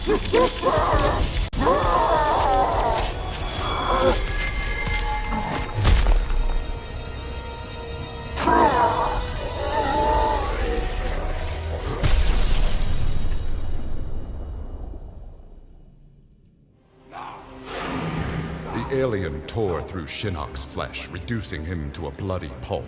The alien tore through Shinnok's flesh, reducing him to a bloody pulp.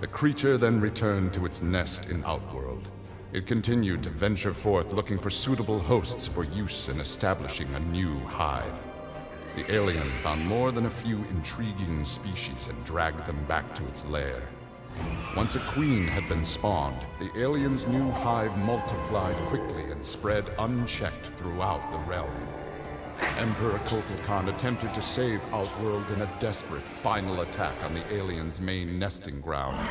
The creature then returned to its nest in Outworld. It continued to venture forth looking for suitable hosts for use in establishing a new hive. The alien found more than a few intriguing species and dragged them back to its lair. Once a queen had been spawned, the alien's new hive multiplied quickly and spread unchecked throughout the realm. Emperor Kotal Khan attempted to save Outworld in a desperate final attack on the alien's main nesting ground.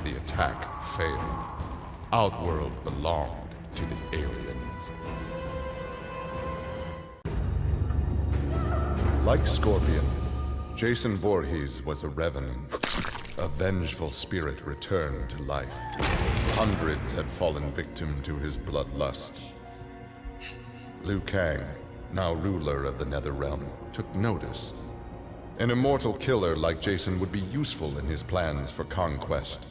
The attack failed. Outworld belonged to the aliens. Like Scorpion, Jason Voorhees was a revenant. A vengeful spirit returned to life. Hundreds had fallen victim to his bloodlust. Liu Kang, now ruler of the Netherrealm, took notice. An immortal killer like Jason would be useful in his plans for conquest.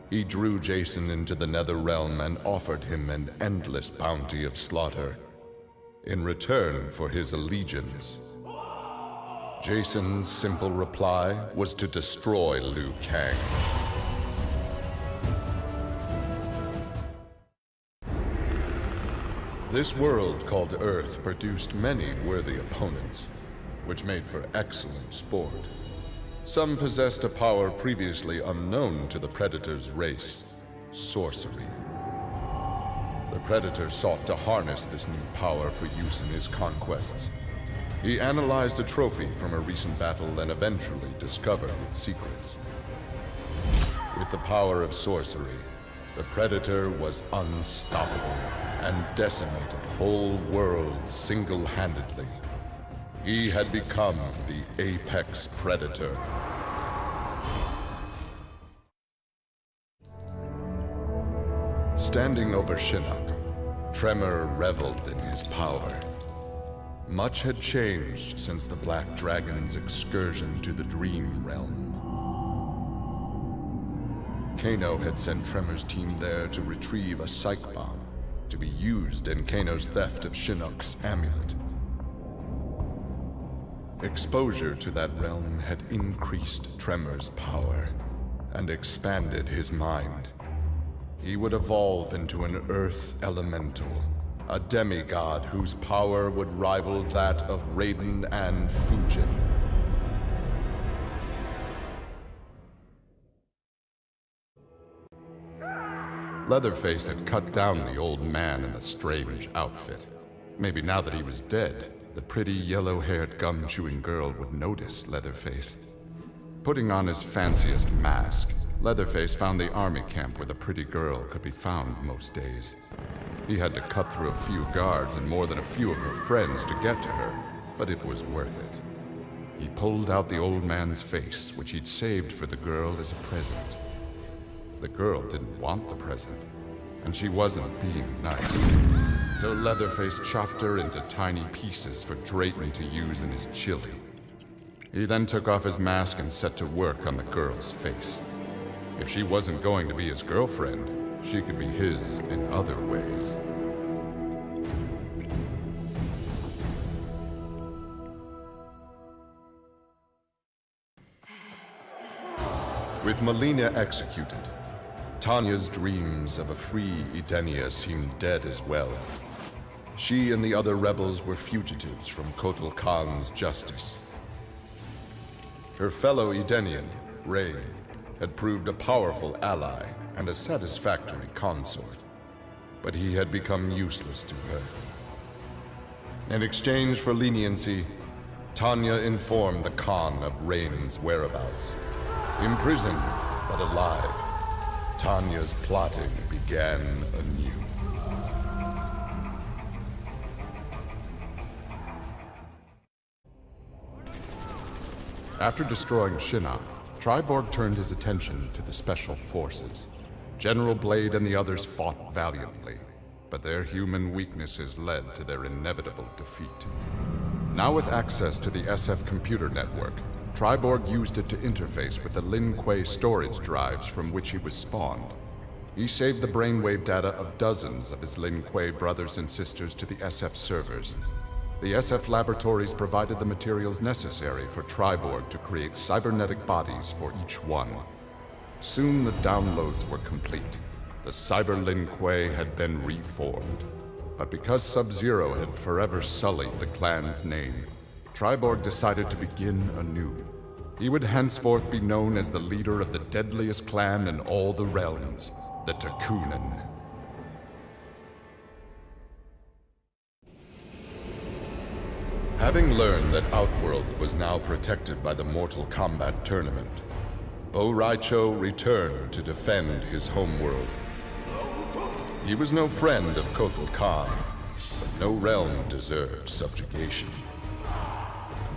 He drew Jason into the Netherrealm and offered him an endless bounty of slaughter in return for his allegiance. Jason's simple reply was to destroy Liu Kang. This world called Earth produced many worthy opponents, which made for excellent sport. Some possessed a power previously unknown to the Predator's race, sorcery. The Predator sought to harness this new power for use in his conquests. He analyzed a trophy from a recent battle and eventually discovered its secrets. With the power of sorcery, the Predator was unstoppable and decimated whole worlds single-handedly. He had become the apex predator. Standing over Shinnok, Tremor reveled in his power. Much had changed since the Black Dragon's excursion to the Dream Realm. Kano had sent Tremor's team there to retrieve a psych bomb to be used in Kano's theft of Shinnok's amulet. Exposure to that realm had increased Tremor's power and expanded his mind. He would evolve into an Earth Elemental, a demigod whose power would rival that of Raiden and Fujin. Leatherface had cut down the old man in the strange outfit. Maybe now that he was dead, the pretty yellow-haired gum-chewing girl would notice Leatherface. Putting on his fanciest mask, Leatherface found the army camp where the pretty girl could be found most days. He had to cut through a few guards and more than a few of her friends to get to her, but it was worth it. He pulled out the old man's face, which he'd saved for the girl as a present. The girl didn't want the present, and she wasn't being nice. So Leatherface chopped her into tiny pieces for Drayton to use in his chili. He then took off his mask and set to work on the girl's face. If she wasn't going to be his girlfriend, she could be his in other ways. With Melina executed, Tanya's dreams of a free Edenia seemed dead as well. She and the other rebels were fugitives from Kotal Khan's justice. Her fellow Edenian, Rain, had proved a powerful ally and a satisfactory consort, but he had become useless to her. In exchange for leniency, Tanya informed the Khan of Rain's whereabouts. Imprisoned, but alive, Tanya's plotting began anew. After destroying Shinnok, Triborg turned his attention to the Special Forces. General Blade and the others fought valiantly. but their human weaknesses led to their inevitable defeat. Now with access to the SF computer network, Triborg used it to interface with the Lin Kuei storage drives from which he was spawned. He saved the brainwave data of dozens of his Lin Kuei brothers and sisters to the SF servers. The SF laboratories provided the materials necessary for Triborg to create cybernetic bodies for each one. Soon the downloads were complete. The Cyber Lin Kuei had been reformed. But because Sub-Zero had forever sullied the clan's name, Triborg decided to begin anew. He would henceforth be known as the leader of the deadliest clan in all the realms, the Takunin. Having learned that Outworld was now protected by the Mortal Kombat tournament, Bo Raicho returned to defend his homeworld. He was no friend of Kotal Khan, but no realm deserved subjugation.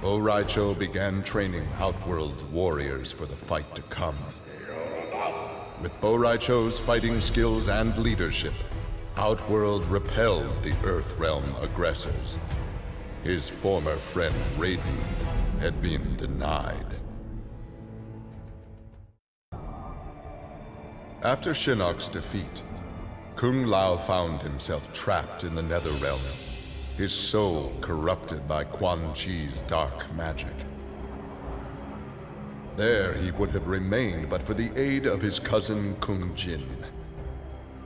Bo Raicho began training Outworld warriors for the fight to come. With Bo Raicho's fighting skills and leadership, Outworld repelled the Earthrealm aggressors. His former friend Raiden had been denied. After Shinnok's defeat, Kung Lao found himself trapped in the Netherrealm, his soul corrupted by Quan Chi's dark magic. There he would have remained but for the aid of his cousin Kung Jin.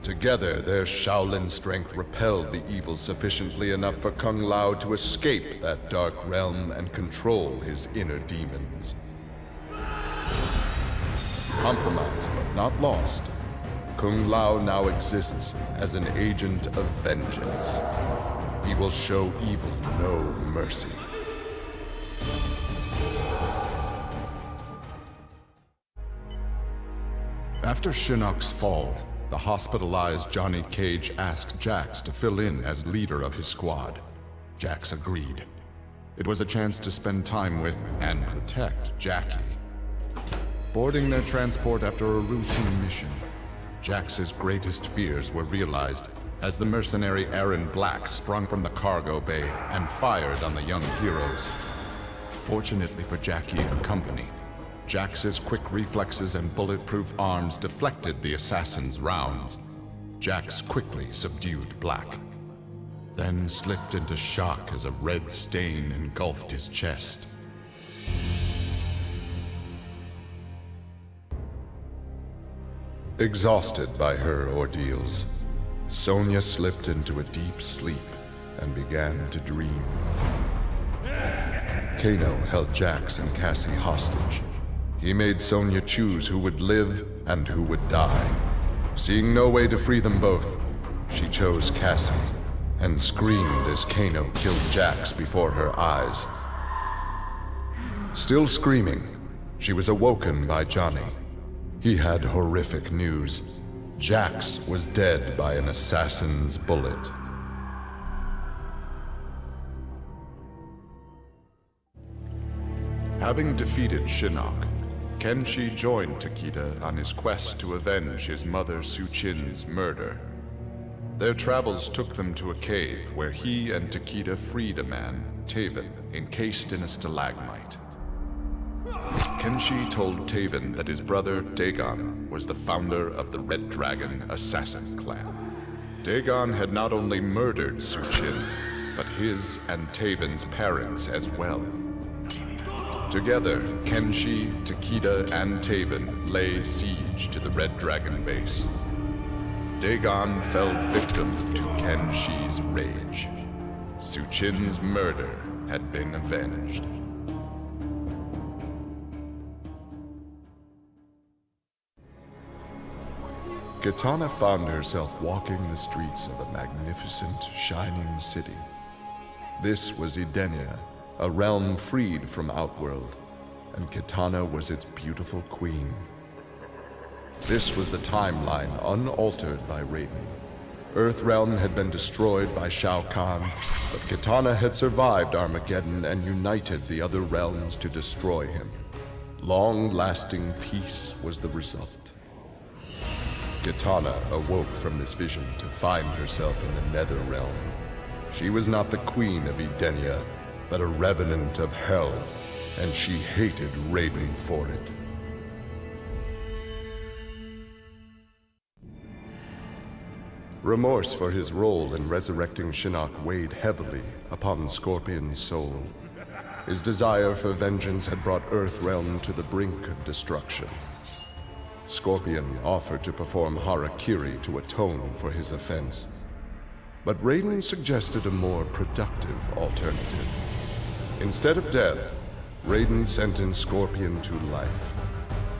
Together, their Shaolin strength repelled the evil sufficiently enough for Kung Lao to escape that dark realm and control his inner demons. Compromised but not lost, Kung Lao now exists as an agent of vengeance. He will show evil no mercy. After Shinnok's fall, the hospitalized Johnny Cage asked Jax to fill in as leader of his squad. Jax agreed. It was a chance to spend time with and protect Jackie. Boarding their transport after a routine mission, Jax's greatest fears were realized as the mercenary Aaron Black sprung from the cargo bay and fired on the young heroes. Fortunately for Jackie and company, Jax's quick reflexes and bulletproof arms deflected the assassin's rounds. Jax quickly subdued Black, then slipped into shock as a red stain engulfed his chest. Exhausted by her ordeals, Sonya slipped into a deep sleep and began to dream. Kano held Jax and Cassie hostage. He made Sonya choose who would live and who would die. Seeing no way to free them both, she chose Cassie and screamed as Kano killed Jax before her eyes. Still screaming, she was awoken by Johnny. He had horrific news. Jax was dead by an assassin's bullet. Having defeated Shinnok, Kenshi joined Takeda on his quest to avenge his mother Su-Chin's murder. Their travels took them to a cave where he and Takeda freed a man, Taven, encased in a stalagmite. Kenshi told Taven that his brother Dagon was the founder of the Red Dragon Assassin Clan. Dagon had not only murdered Su-Chin, but his and Taven's parents as well. Together, Kenshi, Takeda, and Taven lay siege to the Red Dragon base. Dagon fell victim to Kenshi's rage. Su-Chin's murder had been avenged. Kitana found herself walking the streets of a magnificent, shining city. This was Edenia, a realm freed from Outworld, and Kitana was its beautiful queen. This was the timeline unaltered by Raiden. Earthrealm had been destroyed by Shao Kahn, but Kitana had survived Armageddon and united the other realms to destroy him. Long-lasting peace was the result. Kitana awoke from this vision to find herself in the Nether Realm. She was not the queen of Edenia, but a revenant of hell, and she hated Raiden for it. Remorse for his role in resurrecting Shinnok weighed heavily upon Scorpion's soul. His desire for vengeance had brought Earthrealm to the brink of destruction. Scorpion offered to perform harakiri to atone for his offense. But Raiden suggested a more productive alternative. Instead of death, Raiden sentenced Scorpion to life.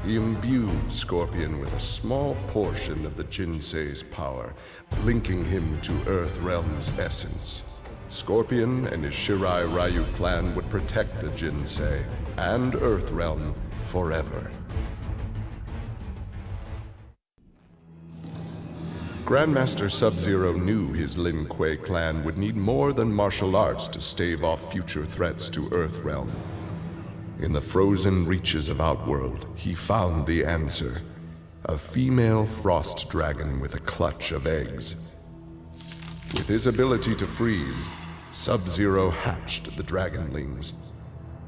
He imbued Scorpion with a small portion of the Jinsei's power, linking him to Earthrealm's essence. Scorpion and his Shirai Ryu clan would protect the Jinsei and Earthrealm forever. Grandmaster Sub-Zero knew his Lin Kuei clan would need more than martial arts to stave off future threats to Earthrealm. In the frozen reaches of Outworld, he found the answer. A female frost dragon with a clutch of eggs. With his ability to freeze, Sub-Zero hatched the dragonlings.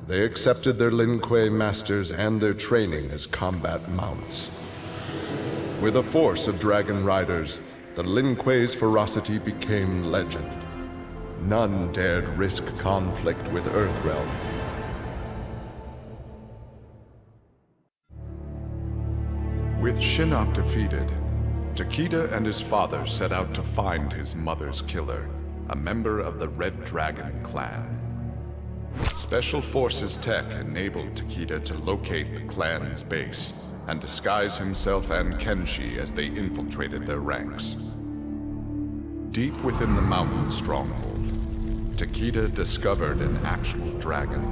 They accepted their Lin Kuei masters and their training as combat mounts. With a force of dragon riders, the Lin Kuei's ferocity became legend. None dared risk conflict with Earthrealm. With Shinnok defeated, Takeda and his father set out to find his mother's killer, a member of the Red Dragon clan. Special Forces tech enabled Takeda to locate the clan's base and disguise himself and Kenshi as they infiltrated their ranks. Deep within the mountain stronghold, Takeda discovered an actual dragon,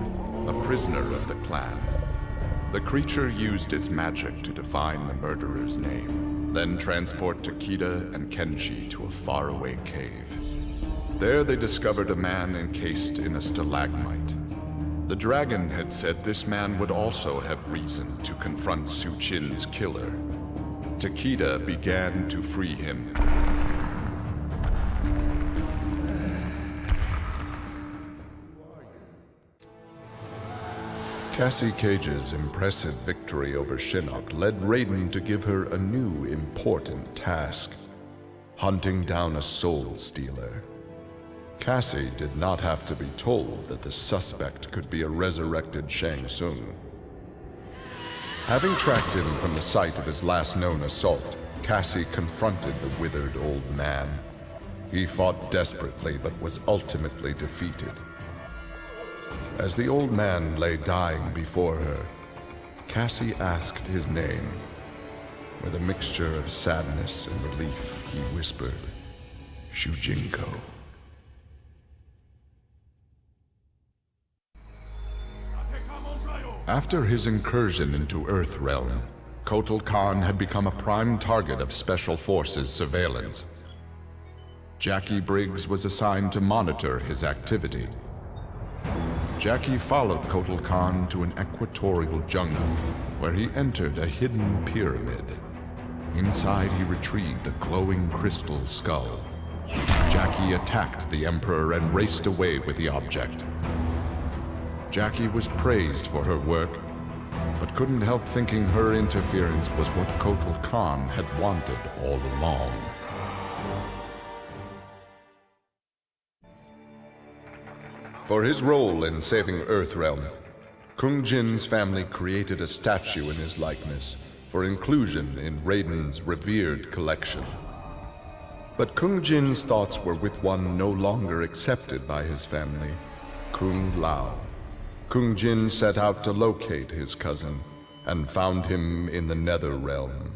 a prisoner of the clan. The creature used its magic to divine the murderer's name, then transport Takeda and Kenshi to a faraway cave. There they discovered a man encased in a stalagmite. The dragon had said this man would also have reason to confront Su Qin's killer. Takeda began to free him. Cassie Cage's impressive victory over Shinnok led Raiden to give her a new important task: hunting down a soul stealer. Cassie did not have to be told that the suspect could be a resurrected Shang Tsung. Having tracked him from the site of his last known assault, Cassie confronted the withered old man. He fought desperately but was ultimately defeated. As the old man lay dying before her, Cassie asked his name. With a mixture of sadness and relief, he whispered, "Shujinko." After his incursion into Earthrealm, Kotal Khan had become a prime target of Special Forces surveillance. Jackie Briggs was assigned to monitor his activity. Jackie followed Kotal Khan to an equatorial jungle, where he entered a hidden pyramid. Inside, he retrieved a glowing crystal skull. Jackie attacked the Emperor and raced away with the object. Jackie was praised for her work, but couldn't help thinking her interference was what Kotal Khan had wanted all along. For his role in saving Earthrealm, Kung Jin's family created a statue in his likeness for inclusion in Raiden's revered collection. But Kung Jin's thoughts were with one no longer accepted by his family, Kung Lao. Kung Jin set out to locate his cousin and found him in the Nether Realm.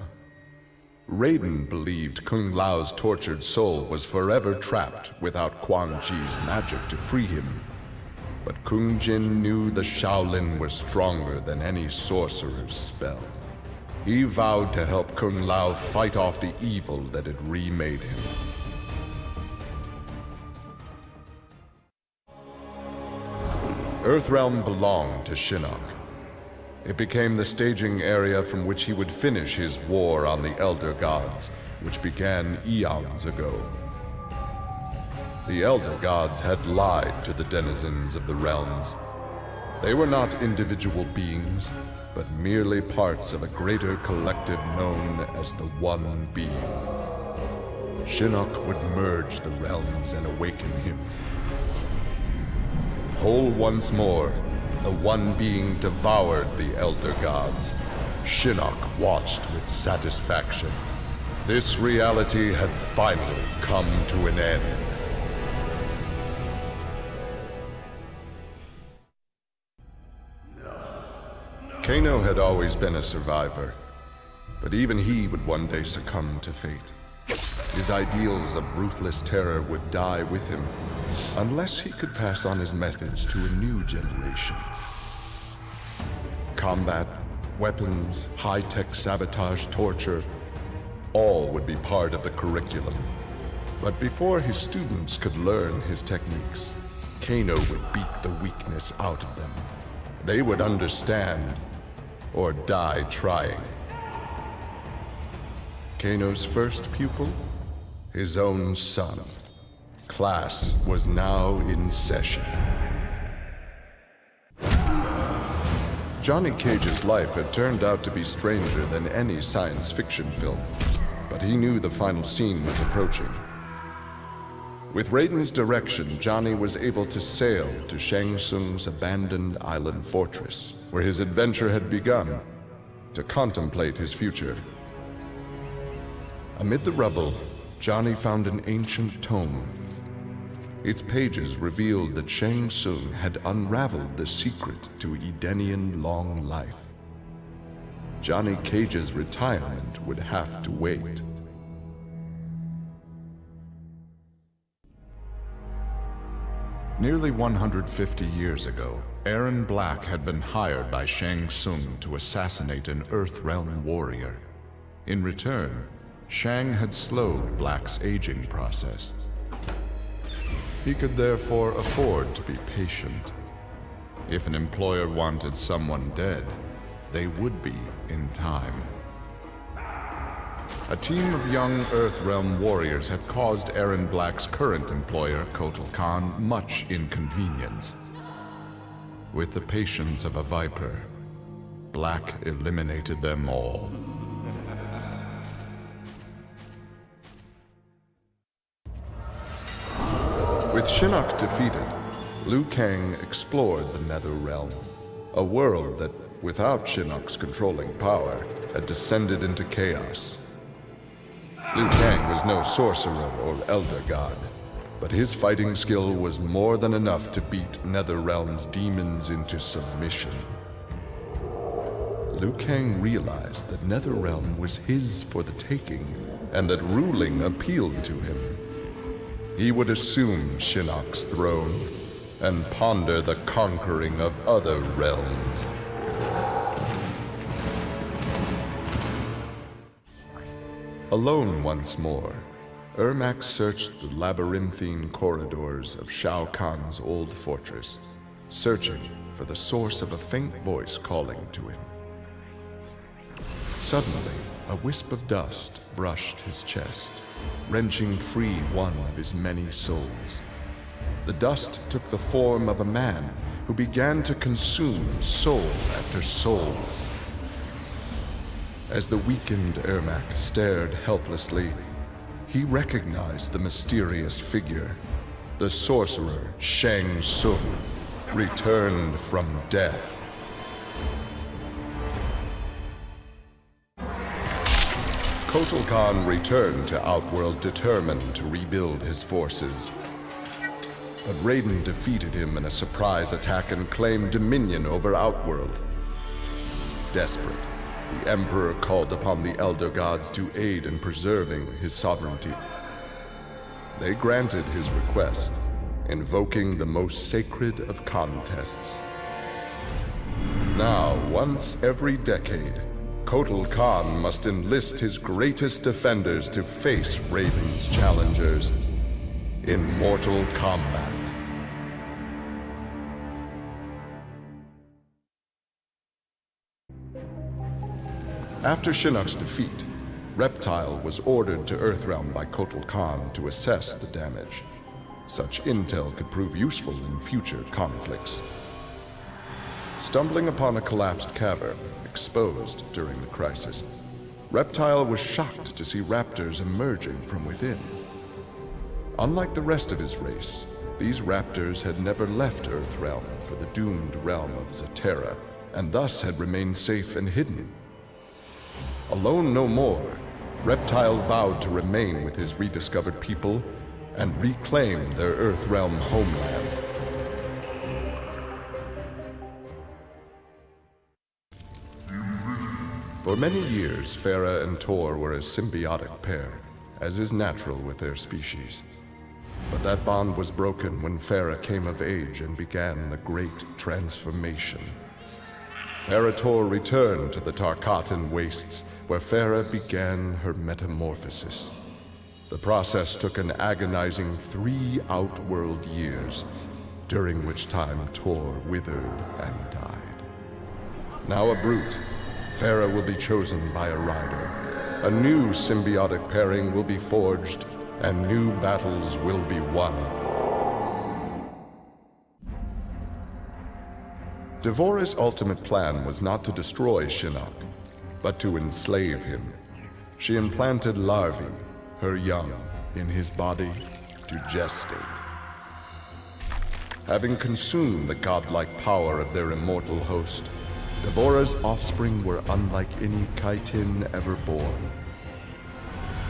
Raiden believed Kung Lao's tortured soul was forever trapped without Quan Chi's magic to free him. But Kung Jin knew the Shaolin were stronger than any sorcerer's spell. He vowed to help Kung Lao fight off the evil that had remade him. Earthrealm belonged to Shinnok. It became the staging area from which he would finish his war on the Elder Gods, which began eons ago. The Elder Gods had lied to the denizens of the realms. They were not individual beings, but merely parts of a greater collective known as the One Being. Shinnok would merge the realms and awaken him. Whole once more, the One Being devoured the Elder Gods. Shinnok watched with satisfaction. This reality had finally come to an end. Kano had always been a survivor, but even he would one day succumb to fate. His ideals of ruthless terror would die with him, unless he could pass on his methods to a new generation. Combat, weapons, high-tech sabotage, torture, all would be part of the curriculum. But before his students could learn his techniques, Kano would beat the weakness out of them. They would understand, or die trying. Kano's first pupil? His own son. Class was now in session. Johnny Cage's life had turned out to be stranger than any science fiction film, but he knew the final scene was approaching. With Raiden's direction, Johnny was able to sail to Shang Tsung's abandoned island fortress, where his adventure had begun, to contemplate his future. Amid the rubble, Johnny found an ancient tome. Its pages revealed that Shang Tsung had unraveled the secret to Edenian long life. Johnny Cage's retirement would have to wait. Nearly 150 years ago, Erron Black had been hired by Shang Tsung to assassinate an Earthrealm warrior. In return, Shang had slowed Black's aging process. He could therefore afford to be patient. If an employer wanted someone dead, they would be in time. A team of young Earthrealm warriors had caused Erron Black's current employer, Kotal Khan, much inconvenience. With the patience of a viper, Black eliminated them all. With Shinnok defeated, Liu Kang explored the Netherrealm, a world that, without Shinnok's controlling power, had descended into chaos. Liu Kang was no sorcerer or elder god, but his fighting skill was more than enough to beat Netherrealm's demons into submission. Liu Kang realized that Netherrealm was his for the taking, and that ruling appealed to him. He would assume Shinnok's throne and ponder the conquering of other realms. Alone once more, Ermac searched the labyrinthine corridors of Shao Kahn's old fortress, searching for the source of a faint voice calling to him. Suddenly, a wisp of dust brushed his chest, wrenching free one of his many souls. The dust took the form of a man who began to consume soul after soul. As the weakened Ermac stared helplessly, he recognized the mysterious figure. The sorcerer Shang Tsung, returned from death. Kotal Khan returned to Outworld determined to rebuild his forces. But Raiden defeated him in a surprise attack and claimed dominion over Outworld. Desperate, the Emperor called upon the Elder Gods to aid in preserving his sovereignty. They granted his request, invoking the most sacred of contests. Now, once every decade, Kotal Khan must enlist his greatest defenders to face Raiden's challengers in mortal combat. After Shinnok's defeat, Reptile was ordered to Earthrealm by Kotal Khan to assess the damage. Such intel could prove useful in future conflicts. Stumbling upon a collapsed cavern, exposed during the crisis, Reptile was shocked to see raptors emerging from within. Unlike the rest of his race, these raptors had never left Earthrealm for the doomed realm of Zaterra, and thus had remained safe and hidden. Alone no more, Reptile vowed to remain with his rediscovered people and reclaim their Earthrealm homeland. For many years, Farah and Tor were a symbiotic pair, as is natural with their species. But that bond was broken when Farah came of age and began the Great Transformation. Farah Tor returned to the Tarkatan Wastes, where Farah began her metamorphosis. The process took an agonizing 3 outworld years, during which time Tor withered and died. Now a brute, Farah will be chosen by a rider. A new symbiotic pairing will be forged, and new battles will be won. Devorah's ultimate plan was not to destroy Shinnok, but to enslave him. She implanted larvae, her young, in his body to gestate. Having consumed the godlike power of their immortal host, Devorah's offspring were unlike any Kaitin ever born.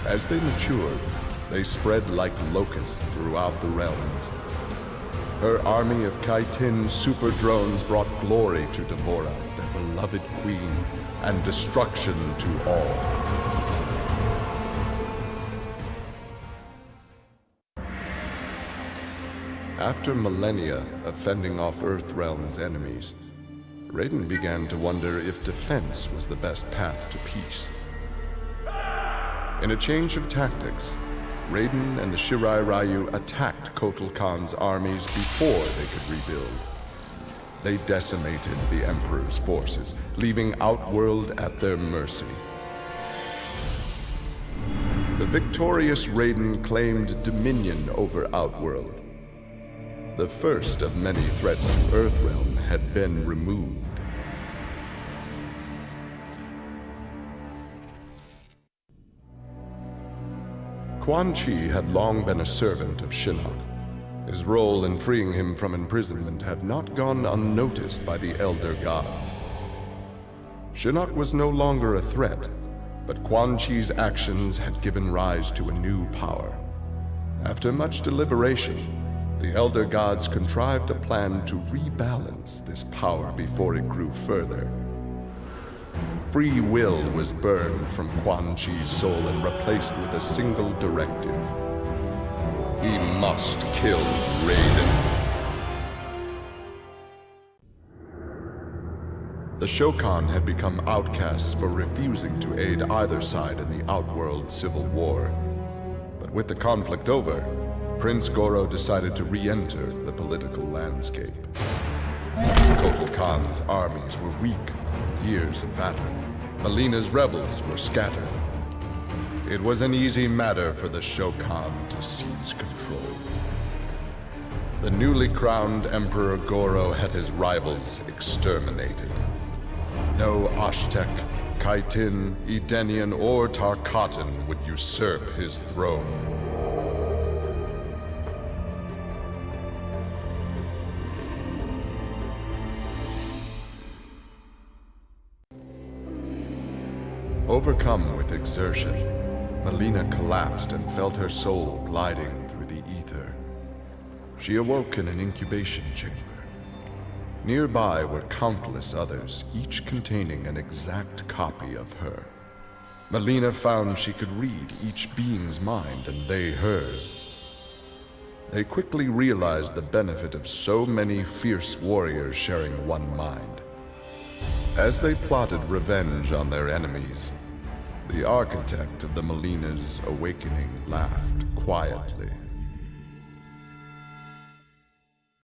As they matured, they spread like locusts throughout the realms. Her army of Kaitin super drones brought glory to Devorah, their beloved queen, and destruction to all. After millennia of fending off Earthrealm's enemies, Raiden began to wonder if defense was the best path to peace. In a change of tactics, Raiden and the Shirai Ryu attacked Kotal Khan's armies before they could rebuild. They decimated the Emperor's forces, leaving Outworld at their mercy. The victorious Raiden claimed dominion over Outworld. The first of many threats to Earthrealm had been removed. Quan Chi had long been a servant of Shinnok. His role in freeing him from imprisonment had not gone unnoticed by the Elder Gods. Shinnok was no longer a threat, but Quan Chi's actions had given rise to a new power. After much deliberation, the Elder Gods contrived a plan to rebalance this power before it grew further. Free will was burned from Quan Chi's soul and replaced with a single directive. He must kill Raiden. The Shokan had become outcasts for refusing to aid either side in the Outworld civil war. But with the conflict over, Prince Goro decided to re-enter the political landscape. Kotal Khan's armies were weak from years of battle. Melina's rebels were scattered. It was an easy matter for the Shokan to seize control. The newly crowned Emperor Goro had his rivals exterminated. No Aztec, Kaitin, Edenian, or Tarkatan would usurp his throne. Overcome with exertion, Melina collapsed and felt her soul gliding through the ether. She awoke in an incubation chamber. Nearby were countless others, each containing an exact copy of her. Melina found she could read each being's mind and they hers. They quickly realized the benefit of so many fierce warriors sharing one mind. As they plotted revenge on their enemies, the architect of the Melina's awakening laughed quietly.